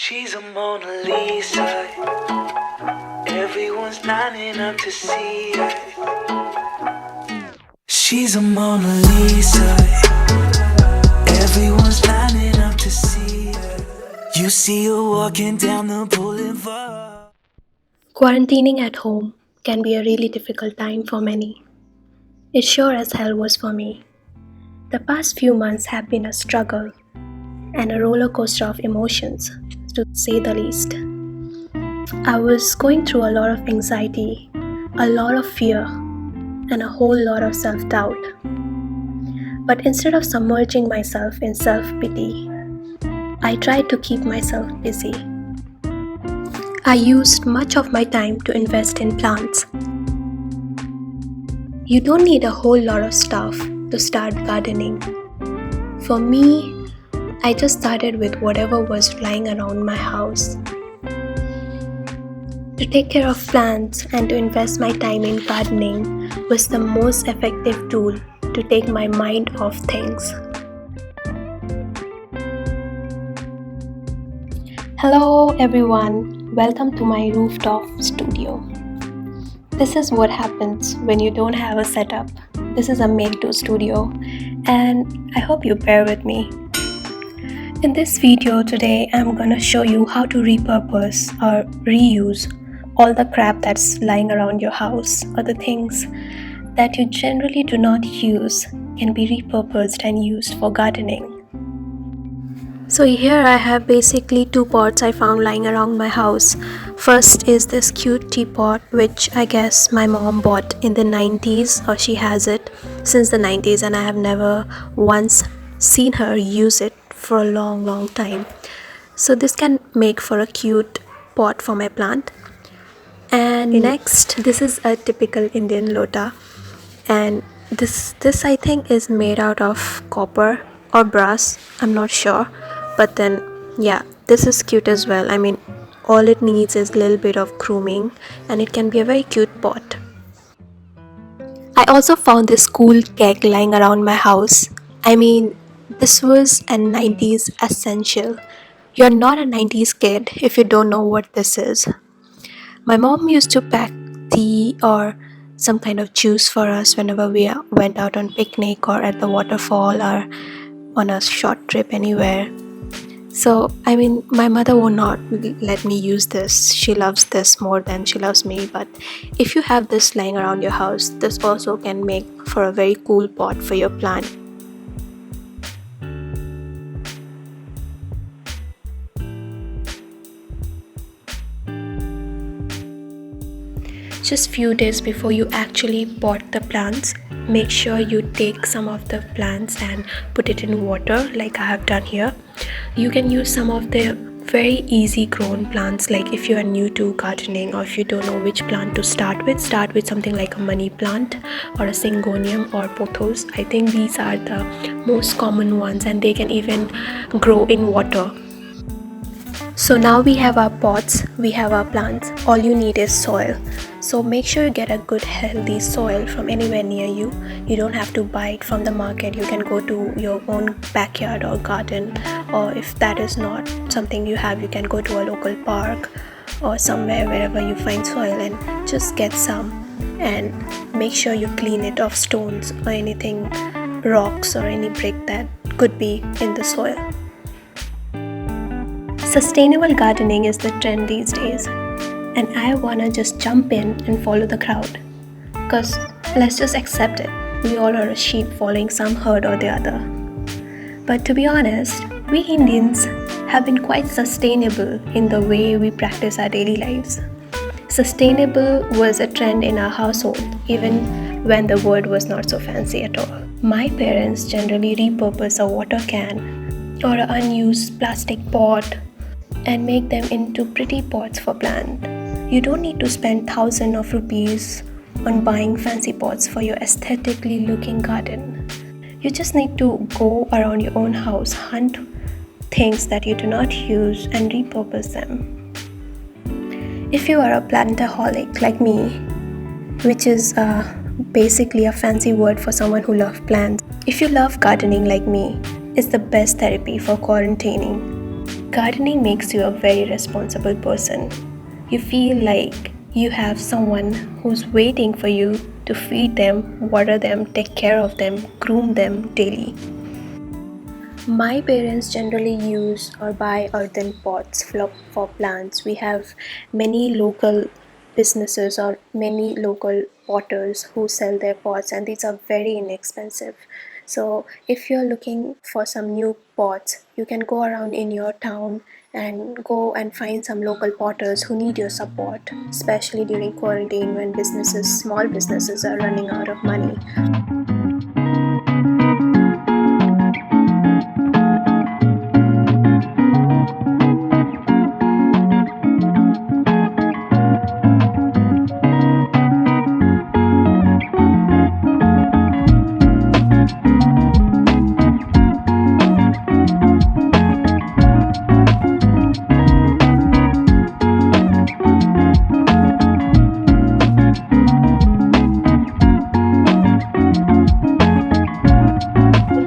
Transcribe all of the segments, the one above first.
She's a Mona Lisa. Everyone's lining up to see her. She's a Mona Lisa. Everyone's lining up to see her. You see her walking down the boulevard. Quarantining at home can be a really difficult time for many. It sure as hell was for me. The past few months have been a struggle and a roller coaster of emotions, to say the least. I was going through a lot of anxiety, a lot of fear, and a whole lot of self doubt. But instead of submerging myself in self pity, I tried to keep myself busy. I used much of my time to invest in plants. You don't need a whole lot of stuff to start gardening. For me, I just started with whatever was lying around my house. To take care of plants and to invest my time in gardening was the most effective tool to take my mind off things. Hello everyone, welcome to my rooftop studio. This is what happens when you don't have a setup. This is a make-do studio and I hope you bear with me. In this video today, I'm gonna show you how to repurpose or reuse all the crap that's lying around your house, or the things that you generally do not use can be repurposed and used for gardening. So here I have basically two pots I found lying around my house. First is this cute teapot, which I guess my mom bought in the 90s, or she has it since the 90s, and I have never once seen her use it for a long time. So this can make for a cute pot for my plant. And next, this is a typical Indian lota, and this I think is made out of copper or brass, I'm not sure, but then yeah, this is cute as well. I mean, all it needs is a little bit of grooming and it can be a very cute pot. I also found this cool keg lying around my house. I mean, this was a 90s essential. You're not a 90s kid if you don't know what this is. My mom used to pack tea or some kind of juice for us whenever we went out on picnic or at the waterfall or on a short trip anywhere. So, I mean, my mother will not let me use this. She loves this more than she loves me. But if you have this lying around your house, this also can make for a very cool pot for your plant. Just few days before you actually pot the plants, make sure you take some of the plants and put it in water like I have done here. You can use some of the very easy grown plants, like if you are new to gardening or if you don't know which plant to start with something like a money plant or a syngonium or pothos. I think these are the most common ones and they can even grow in water. So now we have our pots, we have our plants, all you need is soil. So make sure you get a good healthy soil from anywhere near you. You don't have to buy it from the market. You can go to your own backyard or garden, or if that is not something you have, you can go to a local park or somewhere wherever you find soil and just get some, and make sure you clean it of stones or anything, rocks or any brick that could be in the soil. Sustainable gardening is the trend these days, and I wanna just jump in and follow the crowd. Cause let's just accept it. We all are a sheep following some herd or the other. But to be honest, we Indians have been quite sustainable in the way we practice our daily lives. Sustainable was a trend in our household, even when the word was not so fancy at all. My parents generally repurpose a water can or an unused plastic pot and make them into pretty pots for plant. You don't need to spend thousands of rupees on buying fancy pots for your aesthetically looking garden. You just need to go around your own house, hunt things that you do not use and repurpose them. If you are a plantaholic like me, which is basically a fancy word for someone who loves plants, if you love gardening like me, it's the best therapy for quarantining. Gardening makes you a very responsible person. You feel like you have someone who's waiting for you to feed them, water them, take care of them, groom them daily. My parents generally use or buy earthen pots for plants. We have many local businesses or many local potters who sell their pots, and these are very inexpensive. So, if you're looking for some new pots, you can go around in your town and go and find some local potters who need your support, especially during quarantine when small businesses, are running out of money.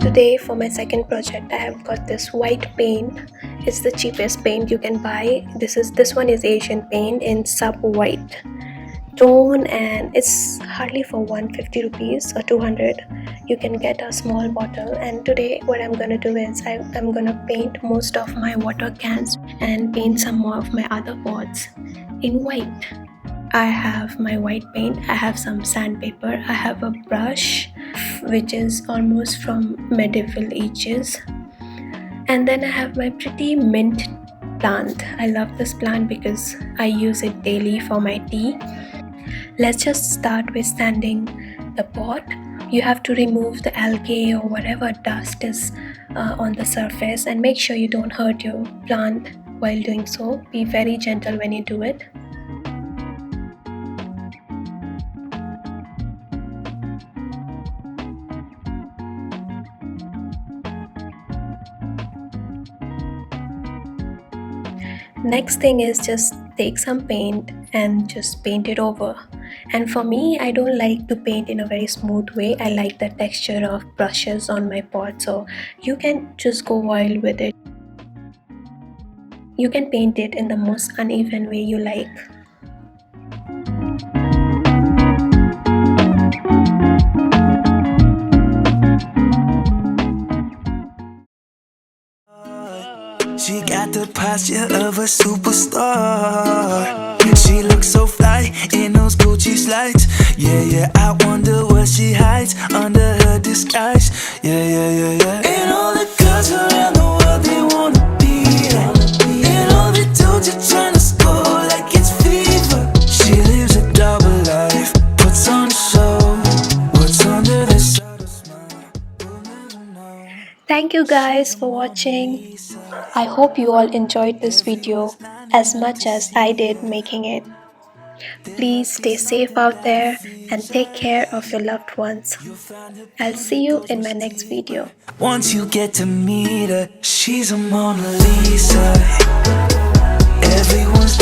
Today for my second project I have got this white paint. It's the cheapest paint you can buy. This one is Asian paint in sub white tone, and it's hardly for 150 rupees or 200. You can get a small bottle, and today what I'm gonna do is I'm gonna paint most of my water cans and paint some more of my other pots in white. I have my white paint, I have some sandpaper, I have a brush which is almost from medieval ages, and then I have my pretty mint plant. I love this plant because I use it daily for my tea. Let's just start with sanding the pot. You have to remove the algae or whatever dust is on the surface, and make sure you don't hurt your plant while doing so. Be very gentle when you do it. Next thing is just take some paint and just paint it over. And for me, I don't like to paint in a very smooth way. I like the texture of brushes on my pot, so you can just go wild with it. You can paint it in the most uneven way you like. She got the posture of a superstar. She looks so fly in those Gucci slides. Yeah, yeah, I wonder what she hides under her disguise. Yeah, yeah, yeah, yeah. And all the girls around the world, they wanna be her. And all the dudes are trying to score like it's fever. She lives a double life, puts on a show. What's under the subtle smile, we'll never know. Thank you guys for watching. I hope you all enjoyed this video as much as I did making it. Please stay safe out there and take care of your loved ones. I'll see you in my next video. Once you get to meet her, she's a Mona Lisa. Everyone's